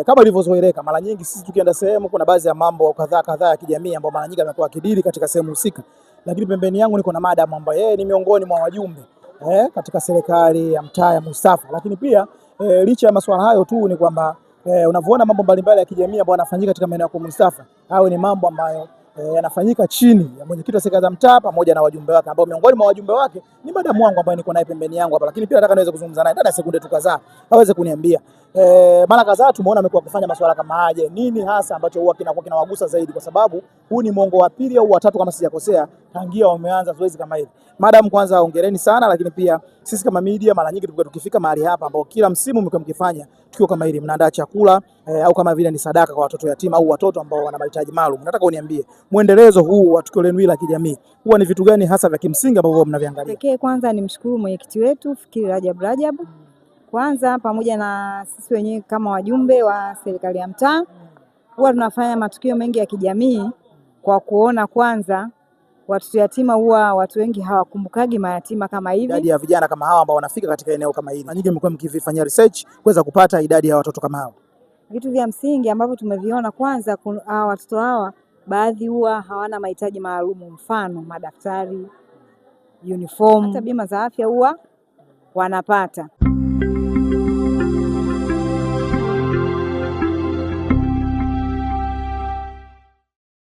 Kama ilivyozoeleka mara nyingi sisi tukienda sehemu, kuna baadhi ya mambo kadhaa ya kijamii ambayo mara nyingi amekuwa akidili katika sehemu husika, lakini pembeni yangu niko na madam ambaye yeye ni miongoni mwa wajumbe katika serikali ya mtaa ya Mustafa. Lakini pia licha ya masuala hayo tu ni kwamba unavyoona mambo mbalimbali ya kijamii ambayo yanafanyika katika maeneo ya Mustafa, hayo ni mambo ambayo yanafanyika chini ya mwenyekiti wa serikali za mtaa pamoja na wajumbe wake, ambao miongoni mwa wajumbe wake ni madam wangu ambaye niko naye pembeni yangu hapa. Lakini pia nataka niweze kuzungumza naye ndani ya sekunde tu kadhaa aweze kuniambia mara kadhaa tumeona amekuwa akifanya masuala kama haya, nini hasa ambacho huwa kinawagusa zaidi, kwa sababu huu ni mwongo wa pili au wa tatu kama sijakosea tangia wameanza zoezi kama hili. Madam, kwanza hongereni sana, lakini pia sisi kama media mara nyingi tukifika mahali hapa ambao kila msimu mko mkifanya tukio kama hili, mnaandaa chakula au kama vile ni sadaka kwa watoto yatima au watoto ambao wana mahitaji maalum. Nataka uniambie muendelezo huu wa tukio lenu la kijamii huwa ni vitu gani hasa vya kimsingi ambavyo mnaviangalia? Pekee kwanza nimshukuru mwenyekiti wetu Fikiri Rajab kwanza, pamoja na sisi wenyewe kama wajumbe wa serikali ya mtaa huwa tunafanya matukio mengi ya kijamii, kwa kuona kwanza watoto yatima huwa watu wengi hawakumbukagi mayatima kama hivi. Idadi ya vijana kama hawa ambao wanafika katika eneo kama hili, nyinyi mmekuwa mkifanya research kuweza kupata idadi ya watoto kama hawa? Vitu vya msingi ambavyo tumeviona, kwanza watoto hawa baadhi huwa hawana mahitaji maalum, mfano madaftari, uniform, hata bima za afya huwa wanapata.